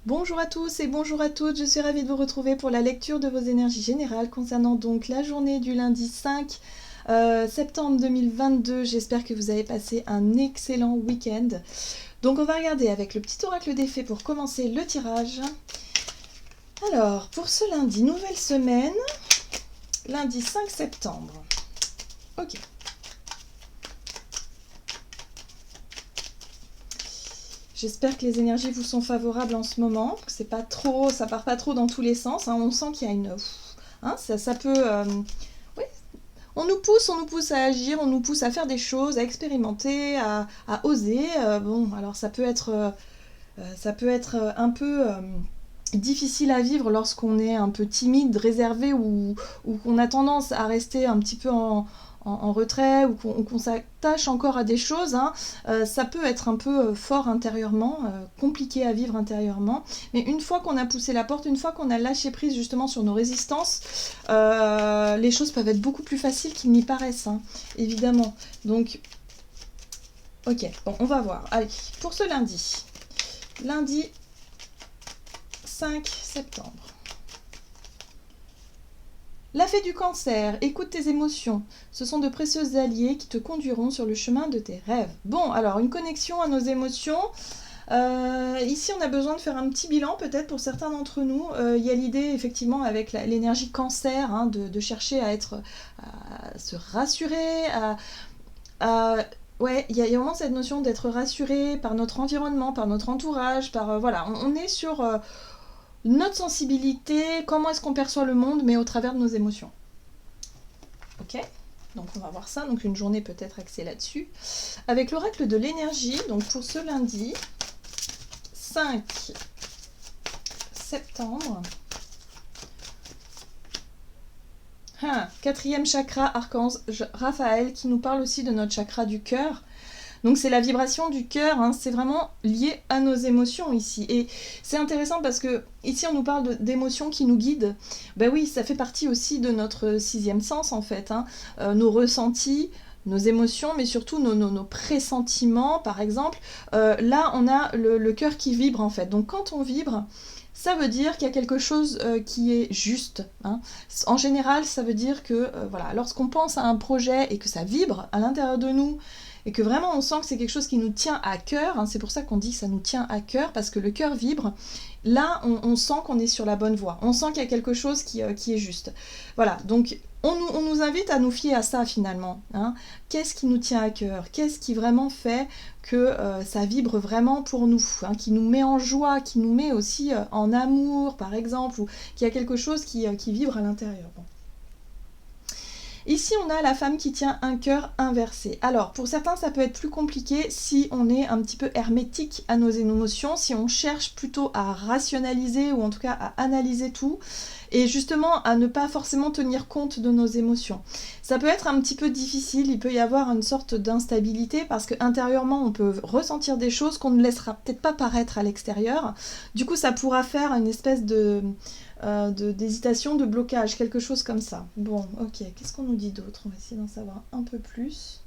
Bonjour à tous et bonjour à toutes, je suis ravie de vous retrouver pour la lecture de vos énergies générales concernant donc la journée du lundi 5 septembre 2022. J'espère que vous avez passé un excellent week-end. Donc on va regarder avec le petit oracle des fées pour commencer le tirage. Alors, pour ce lundi, nouvelle semaine, lundi 5 septembre. Ok. J'espère que les énergies vous sont favorables en ce moment, que c'est pas trop, ça part pas trop dans tous les sens. Hein. On sent qu'il y a une, ça peut, oui, on nous pousse à agir, on nous pousse à faire des choses, à expérimenter, à oser. Bon, alors ça peut être un peu difficile à vivre lorsqu'on est un peu timide, réservé ou qu'on a tendance à rester un petit peu en retrait ou qu'on s'attache encore à des choses, hein. Ça peut être un peu fort intérieurement, compliqué à vivre intérieurement, mais une fois qu'on a poussé la porte, une fois qu'on a lâché prise justement sur nos résistances, les choses peuvent être beaucoup plus faciles qu'il n'y paraissent, hein, évidemment. Donc, ok, bon, on va voir. Allez, pour ce lundi 5 septembre. La fée du cancer, écoute tes émotions. Ce sont de précieux alliés qui te conduiront sur le chemin de tes rêves. Bon, alors une connexion à nos émotions. Ici, on a besoin de faire un petit bilan peut-être pour certains d'entre nous. Il y a l'idée effectivement avec l'énergie cancer, hein, de chercher à se rassurer, ouais, il y a vraiment cette notion d'être rassuré par notre environnement, par notre entourage, voilà, on est sur notre sensibilité, comment est-ce qu'on perçoit le monde, mais au travers de nos émotions. Ok, donc on va voir ça, donc une journée peut-être axée là-dessus. Avec l'oracle de l'énergie, donc pour ce lundi 5 septembre. Quatrième chakra, archange Raphaël, qui nous parle aussi de notre chakra du cœur. Donc c'est la vibration du cœur, hein, c'est vraiment lié à nos émotions ici. Et c'est intéressant parce que ici on nous parle d'émotions qui nous guident. Ben oui, ça fait partie aussi de notre sixième sens en fait, hein. Nos ressentis, nos émotions, mais surtout nos pressentiments par exemple. Là on a le cœur qui vibre en fait. Donc quand on vibre, ça veut dire qu'il y a quelque chose qui est juste, hein. En général, ça veut dire que voilà, lorsqu'on pense à un projet et que ça vibre à l'intérieur de nous, et que vraiment on sent que c'est quelque chose qui nous tient à cœur, hein, c'est pour ça qu'on dit que ça nous tient à cœur, parce que le cœur vibre, là on sent qu'on est sur la bonne voie, on sent qu'il y a quelque chose qui est juste. Voilà, donc on nous invite à nous fier à ça finalement, hein. Qu'est-ce qui nous tient à cœur? Qu'est-ce qui vraiment fait que ça vibre vraiment pour nous, hein, qui nous met en joie, qui nous met aussi en amour par exemple, ou qu'il y a quelque chose qui vibre à l'intérieur. Bon. Ici, on a la femme qui tient un cœur inversé. Alors, pour certains, ça peut être plus compliqué si on est un petit peu hermétique à nos émotions, si on cherche plutôt à rationaliser ou en tout cas à analyser tout et justement à ne pas forcément tenir compte de nos émotions. Ça peut être un petit peu difficile, il peut y avoir une sorte d'instabilité parce qu'intérieurement, on peut ressentir des choses qu'on ne laissera peut-être pas paraître à l'extérieur. Du coup, ça pourra faire une espèce d'hésitation, de blocage, quelque chose comme ça. Bon, ok, qu'est-ce qu'on nous dit d'autre? On va essayer d'en savoir un peu plus.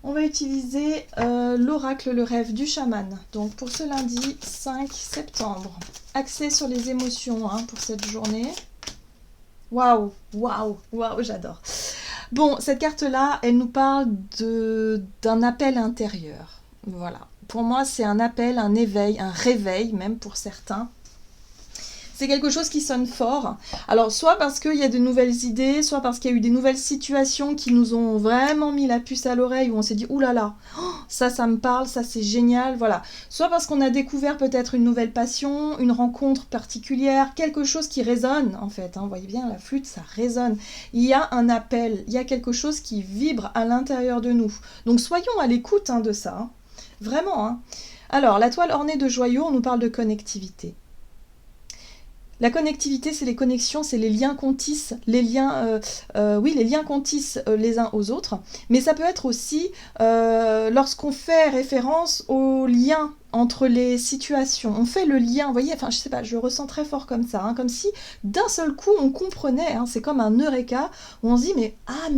On va utiliser l'oracle, le rêve du chaman. Donc pour ce lundi 5 septembre, axé sur les émotions, hein, pour cette journée. Waouh, waouh, waouh, j'adore. Bon, cette carte-là, elle nous parle d'un appel intérieur. Voilà. Pour moi, c'est un appel, un éveil, un réveil même pour certains. C'est quelque chose qui sonne fort. Alors, soit parce qu'il y a de nouvelles idées, soit parce qu'il y a eu des nouvelles situations qui nous ont vraiment mis la puce à l'oreille, où on s'est dit « Ouh là là, ça me parle, ça c'est génial », voilà. Soit parce qu'on a découvert peut-être une nouvelle passion, une rencontre particulière, quelque chose qui résonne, en fait. Hein. Vous voyez bien, la flûte, ça résonne. Il y a un appel, il y a quelque chose qui vibre à l'intérieur de nous. Donc, soyons à l'écoute de ça. Hein. Vraiment. Hein. Alors, la toile ornée de joyaux, on nous parle de connectivité. La connectivité, c'est les connexions, c'est les liens qu'on tisse, les liens qu'on tisse les uns aux autres. Mais ça peut être aussi lorsqu'on fait référence aux liens entre les situations. On fait le lien, vous voyez, enfin je sais pas, je le ressens très fort comme ça, hein, comme si d'un seul coup on comprenait, hein, c'est comme un eureka, où on se dit mais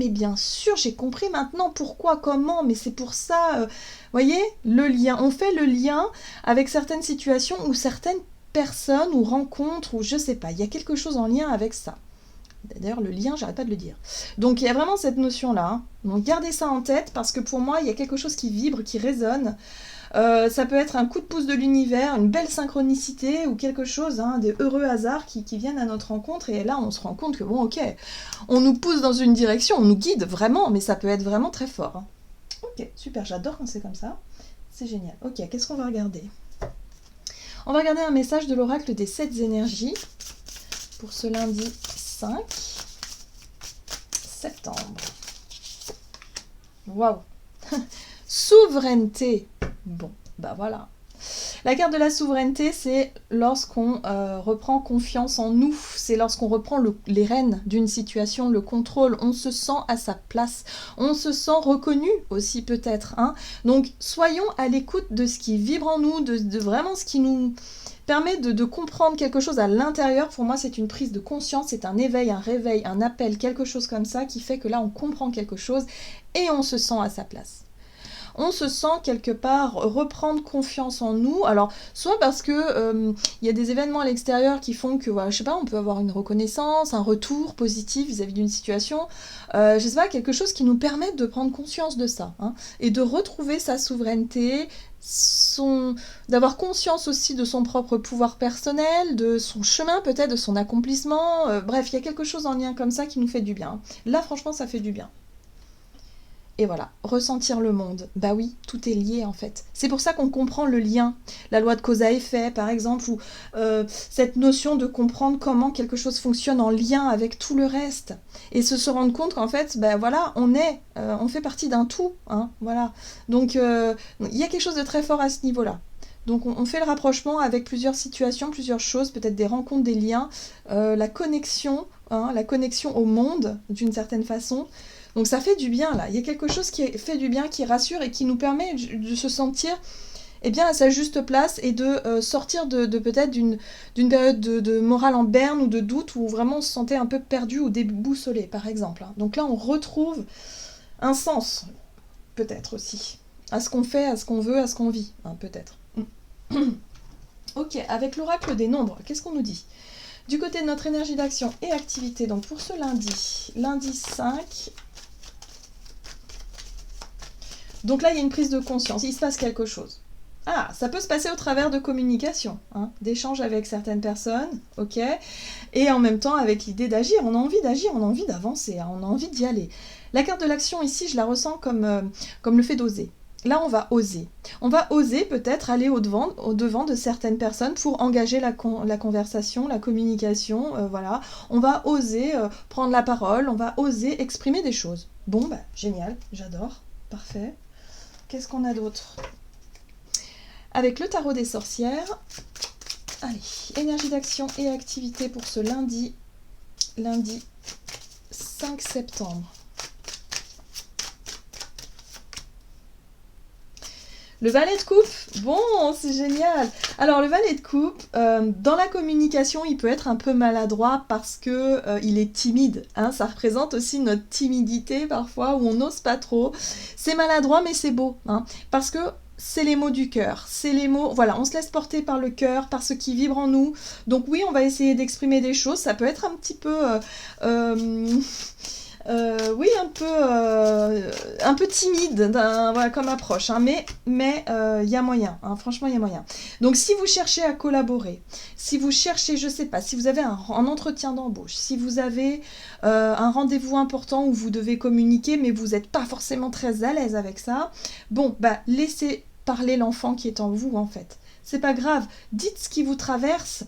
bien sûr j'ai compris maintenant pourquoi, comment, mais c'est pour ça, voyez, le lien, on fait le lien avec certaines situations ou certaines personne ou rencontre, ou je sais pas, il y a quelque chose en lien avec ça. D'ailleurs, le lien, j'arrête pas de le dire. Donc, il y a vraiment cette notion-là. Hein. Donc, gardez ça en tête, parce que pour moi, il y a quelque chose qui vibre, qui résonne. Ça peut être un coup de pouce de l'univers, une belle synchronicité, ou quelque chose, hein, des heureux hasards qui viennent à notre rencontre, et là, on se rend compte que, bon, ok, on nous pousse dans une direction, on nous guide vraiment, mais ça peut être vraiment très fort. Hein. Ok, super, j'adore quand c'est comme ça. C'est génial. Ok, qu'est-ce qu'on va regarder ? On va regarder un message de l'oracle des 7 énergies pour ce lundi 5 septembre. Waouh. Souveraineté. Bon, bah voilà. La carte de la souveraineté, c'est lorsqu'on reprend confiance en nous, c'est lorsqu'on reprend les rênes d'une situation, le contrôle, on se sent à sa place, on se sent reconnu aussi peut-être. Hein. Donc soyons à l'écoute de ce qui vibre en nous, de vraiment ce qui nous permet de comprendre quelque chose à l'intérieur. Pour moi, c'est une prise de conscience, c'est un éveil, un réveil, un appel, quelque chose comme ça qui fait que là, on comprend quelque chose et on se sent à sa place. On se sent quelque part reprendre confiance en nous. Alors, soit parce que y a des événements à l'extérieur qui font que, voilà, je sais pas, on peut avoir une reconnaissance, un retour positif vis-à-vis d'une situation. Je sais pas, quelque chose qui nous permette de prendre conscience de ça, hein, et de retrouver sa souveraineté, d'avoir conscience aussi de son propre pouvoir personnel, de son chemin peut-être, de son accomplissement. Bref, il y a quelque chose en lien comme ça qui nous fait du bien. Là, franchement, ça fait du bien. Et voilà, ressentir le monde. Bah oui, tout est lié en fait. C'est pour ça qu'on comprend le lien. La loi de cause à effet, par exemple, ou cette notion de comprendre comment quelque chose fonctionne en lien avec tout le reste. Et se rendre compte qu'en fait, bah voilà, on fait partie d'un tout. Hein, voilà. Donc, il y a quelque chose de très fort à ce niveau-là. Donc, on fait le rapprochement avec plusieurs situations, plusieurs choses, peut-être des rencontres, des liens, la connexion au monde, d'une certaine façon. Donc ça fait du bien là, il y a quelque chose qui fait du bien, qui rassure et qui nous permet de se sentir à sa juste place et de sortir de peut-être d'une période de morale en berne ou de doute où vraiment on se sentait un peu perdu ou déboussolé par exemple. Hein. Donc là on retrouve un sens peut-être aussi à ce qu'on fait, à ce qu'on veut, à ce qu'on vit, hein, peut-être. Ok, avec l'oracle des nombres, qu'est-ce qu'on nous dit ? Du côté de notre énergie d'action et activité, donc pour ce lundi 5... Donc là, il y a une prise de conscience, il se passe quelque chose. Ah, ça peut se passer au travers de communication, hein, d'échanges avec certaines personnes, ok, et en même temps avec l'idée d'agir. On a envie d'agir, on a envie d'avancer, hein, on a envie d'y aller. La carte de l'action ici, je la ressens comme le fait d'oser. Là, on va oser. On va oser peut-être aller au-devant de certaines personnes pour engager la conversation, la communication, voilà. On va oser prendre la parole, on va oser exprimer des choses. Bon, bah, génial, j'adore, parfait. Qu'est-ce qu'on a d'autre ? Avec le tarot des sorcières, allez, énergie d'action et activité pour ce lundi 5 septembre. Le valet de coupe, bon, c'est génial. Alors le valet de coupe, dans la communication, il peut être un peu maladroit parce que il est timide. Hein, ça représente aussi notre timidité parfois, où on n'ose pas trop. C'est maladroit, mais c'est beau, hein, parce que c'est les mots du cœur. C'est les mots, voilà, on se laisse porter par le cœur, par ce qui vibre en nous. Donc oui, on va essayer d'exprimer des choses. Ça peut être un petit peu... oui, un peu timide voilà, comme approche, hein, mais y a moyen, hein, franchement il y a moyen. Donc si vous cherchez à collaborer, si vous cherchez, je sais pas, si vous avez un entretien d'embauche, si vous avez un rendez-vous important où vous devez communiquer mais vous n'êtes pas forcément très à l'aise avec ça, bon, bah laissez parler l'enfant qui est en vous en fait. C'est pas grave, dites ce qui vous traverse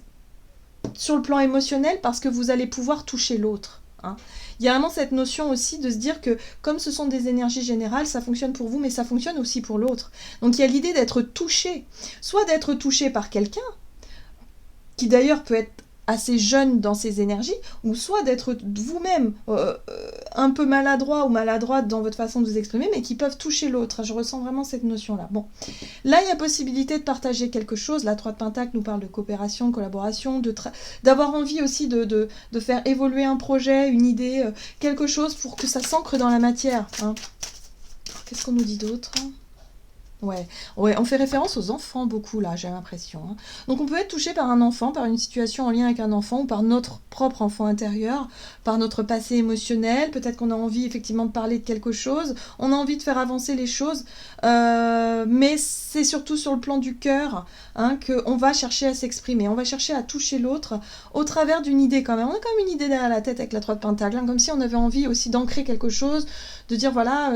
sur le plan émotionnel parce que vous allez pouvoir toucher l'autre. Hein. Il y a vraiment cette notion aussi de se dire que comme ce sont des énergies générales, ça fonctionne pour vous, mais ça fonctionne aussi pour l'autre. Donc il y a l'idée d'être touché, soit d'être touché par quelqu'un, qui d'ailleurs peut être assez jeune dans ses énergies, ou soit d'être vous-même un peu maladroit ou maladroite dans votre façon de vous exprimer, mais qui peuvent toucher l'autre. Je ressens vraiment cette notion-là. Bon, là, il y a possibilité de partager quelque chose. La 3 de Pentacle nous parle de coopération, de collaboration, d'avoir envie aussi de faire évoluer un projet, une idée, quelque chose pour que ça s'ancre dans la matière. Hein. Qu'est-ce qu'on nous dit d'autre ? Ouais, ouais, on fait référence aux enfants beaucoup là, j'ai l'impression, hein. Donc on peut être touché par un enfant, par une situation en lien avec un enfant ou par notre propre enfant intérieur, par notre passé émotionnel. Peut-être qu'on a envie effectivement de parler de quelque chose, on a envie de faire avancer les choses, mais c'est surtout sur le plan du cœur, hein, qu'on va chercher à s'exprimer. On va chercher à toucher l'autre au travers d'une idée quand même. On a quand même une idée derrière la tête avec la 3 de Pentacle, hein, comme si on avait envie aussi d'ancrer quelque chose, de dire voilà.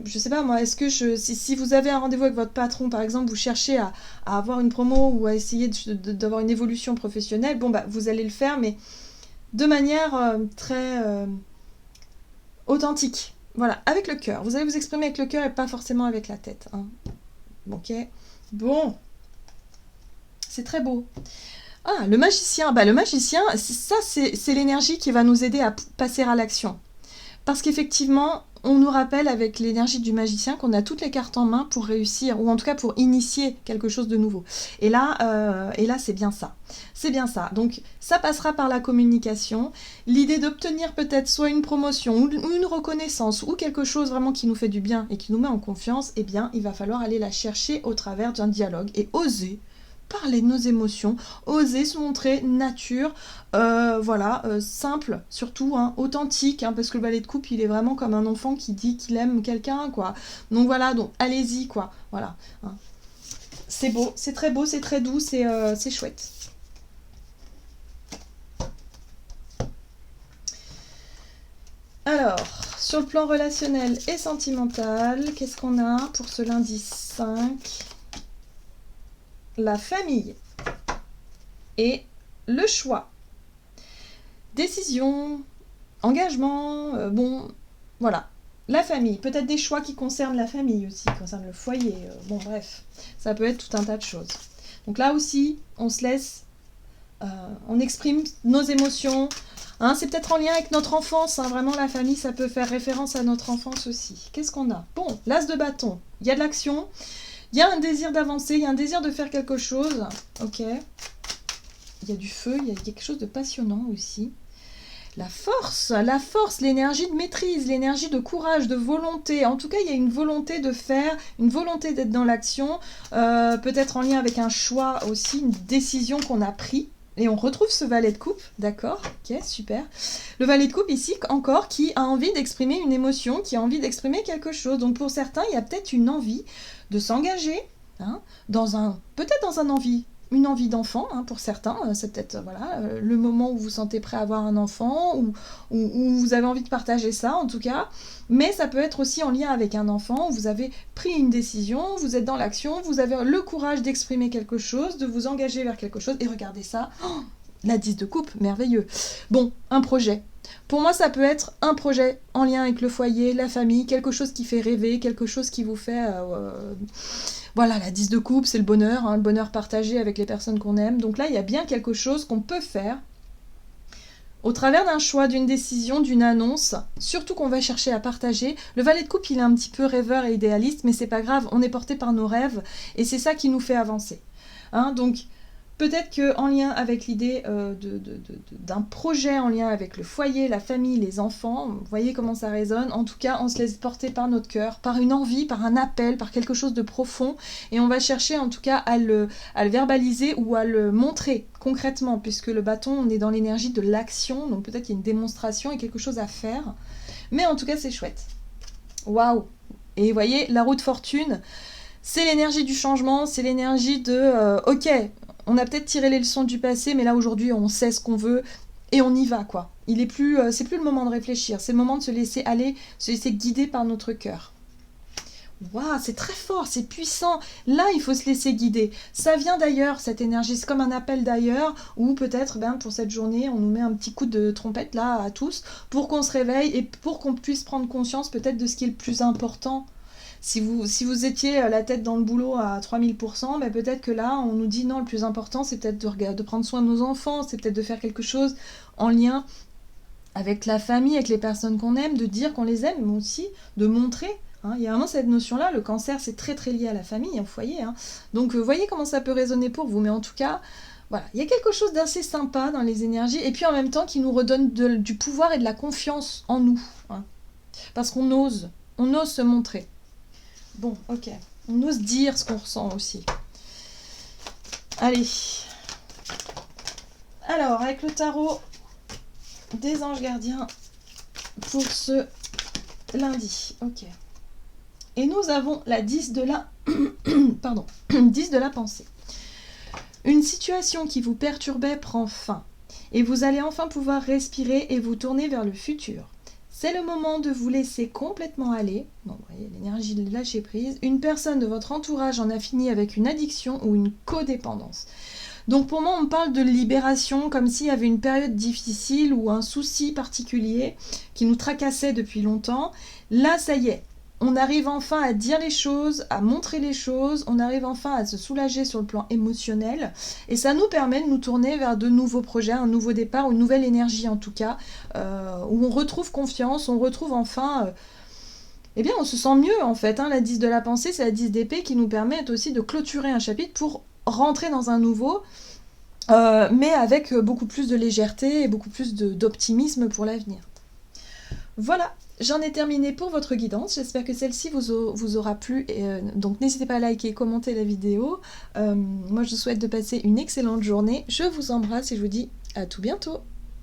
Je sais pas moi, est-ce que si vous avez un rendez-vous avec votre patron, par exemple, vous cherchez à avoir une promo ou à essayer d'avoir une évolution professionnelle, bon bah vous allez le faire, mais de manière très authentique. Voilà, avec le cœur. Vous allez vous exprimer avec le cœur et pas forcément avec la tête, hein. Ok. Bon, c'est très beau. Ah, le magicien. Bah, le magicien, c'est l'énergie qui va nous aider à passer à l'action. Parce qu'effectivement, on nous rappelle avec l'énergie du magicien qu'on a toutes les cartes en main pour réussir, ou en tout cas pour initier quelque chose de nouveau. Et là c'est bien ça. C'est bien ça. Donc ça passera par la communication. L'idée d'obtenir peut-être soit une promotion, ou une reconnaissance, ou quelque chose vraiment qui nous fait du bien et qui nous met en confiance, eh bien il va falloir aller la chercher au travers d'un dialogue et oser parler de nos émotions, oser se montrer nature, voilà, simple, surtout, hein, authentique, hein, parce que le valet de coupe, il est vraiment comme un enfant qui dit qu'il aime quelqu'un, quoi. Donc voilà, donc allez-y, quoi, voilà, hein. C'est beau, c'est très beau, c'est très doux, c'est chouette. Alors, sur le plan relationnel et sentimental, qu'est-ce qu'on a pour ce lundi 5 ? La famille et le choix. Décision, engagement, bon, voilà. La famille, peut-être des choix qui concernent la famille aussi, qui concernent le foyer, bon bref, ça peut être tout un tas de choses. Donc là aussi, on se laisse, on exprime nos émotions, hein, c'est peut-être en lien avec notre enfance, hein, vraiment la famille, ça peut faire référence à notre enfance aussi. Qu'est-ce qu'on a ? Bon, l'as de bâton, il y a de l'action, il y a un désir d'avancer, il y a un désir de faire quelque chose, ok. Il y a du feu, il y a quelque chose de passionnant aussi. La force, l'énergie de maîtrise, l'énergie de courage, de volonté. En tout cas, il y a une volonté de faire, une volonté d'être dans l'action, peut-être en lien avec un choix aussi, une décision qu'on a prise. Et on retrouve ce valet de coupe, d'accord, ok, super. Le valet de coupe ici, encore, qui a envie d'exprimer une émotion, qui a envie d'exprimer quelque chose. Donc pour certains, il y a peut-être une envie de s'engager, hein, peut-être dans une envie d'enfant, hein, pour certains. C'est peut-être voilà, le moment où vous sentez prêt à avoir un enfant, ou vous avez envie de partager ça, en tout cas. Mais ça peut être aussi en lien avec un enfant, où vous avez pris une décision, vous êtes dans l'action, vous avez le courage d'exprimer quelque chose, de vous engager vers quelque chose, et regardez ça, oh, la 10 de coupe, merveilleux. Bon, un projet. Pour moi, ça peut être un projet en lien avec le foyer, la famille, quelque chose qui fait rêver, quelque chose qui vous fait... Voilà, la 10 de coupe, c'est le bonheur, hein, le bonheur partagé avec les personnes qu'on aime. Donc là, il y a bien quelque chose qu'on peut faire au travers d'un choix, d'une décision, d'une annonce, surtout qu'on va chercher à partager. Le valet de coupe, il est un petit peu rêveur et idéaliste, mais c'est pas grave, on est porté par nos rêves, et c'est ça qui nous fait avancer. Hein, donc, peut-être qu'en lien avec l'idée d'un projet en lien avec le foyer, la famille, les enfants, vous voyez comment ça résonne. En tout cas, on se laisse porter par notre cœur, par une envie, par un appel, par quelque chose de profond. Et on va chercher en tout cas à le verbaliser ou à le montrer concrètement, puisque le bâton, on est dans l'énergie de l'action. Donc peut-être qu'il y a une démonstration et quelque chose à faire. Mais en tout cas, c'est chouette. Waouh! Et vous voyez, la roue de fortune, c'est l'énergie du changement, c'est l'énergie de ok, on a peut-être tiré les leçons du passé, mais là aujourd'hui on sait ce qu'on veut et on y va, quoi. C'est plus le moment de réfléchir, c'est le moment de se laisser aller, se laisser guider par notre cœur. Waouh, c'est très fort, c'est puissant. Là, il faut se laisser guider. Ça vient d'ailleurs, cette énergie, c'est comme un appel d'ailleurs, ou peut-être, pour cette journée, on nous met un petit coup de trompette là à tous, pour qu'on se réveille et pour qu'on puisse prendre conscience peut-être de ce qui est le plus important. Si vous étiez la tête dans le boulot à 3000%, ben peut-être que là, on nous dit non, le plus important, c'est peut-être de prendre soin de nos enfants, c'est peut-être de faire quelque chose en lien avec la famille, avec les personnes qu'on aime, de dire qu'on les aime, mais aussi de montrer. Hein. Il y a vraiment cette notion-là, le cancer, c'est très très lié à la famille, au foyer. Hein. Donc, voyez comment ça peut résonner pour vous, mais en tout cas... Voilà, il y a quelque chose d'assez sympa dans les énergies, et puis en même temps qui nous redonne du pouvoir et de la confiance en nous. Hein. Parce qu'on ose se montrer. Bon, ok. On ose dire ce qu'on ressent aussi. Allez. Alors, avec le tarot des anges gardiens pour ce lundi. Ok. Et nous avons la 10 de la... Pardon. 10 de la pensée. Une situation qui vous perturbait prend fin. Et vous allez enfin pouvoir respirer et vous tourner vers le futur. C'est le moment de vous laisser complètement aller. Donc, vous voyez, l'énergie de lâcher prise. Une personne de votre entourage en a fini avec une addiction ou une codépendance. Donc pour moi, on parle de libération comme s'il y avait une période difficile ou un souci particulier qui nous tracassait depuis longtemps. Là, ça y est, on arrive enfin à dire les choses, à montrer les choses, on arrive enfin à se soulager sur le plan émotionnel et ça nous permet de nous tourner vers de nouveaux projets, un nouveau départ, une nouvelle énergie en tout cas, où on retrouve confiance, on retrouve enfin... eh bien, on se sent mieux en fait. La 10 de la pensée, c'est la 10 d'épée qui nous permet aussi de clôturer un chapitre pour rentrer dans un nouveau, mais avec beaucoup plus de légèreté et beaucoup plus d'optimisme pour l'avenir. Voilà, j'en ai terminé pour votre guidance. J'espère que celle-ci vous aura plu. Donc n'hésitez pas à liker et commenter la vidéo. Moi, je vous souhaite de passer une excellente journée. Je vous embrasse et je vous dis à tout bientôt.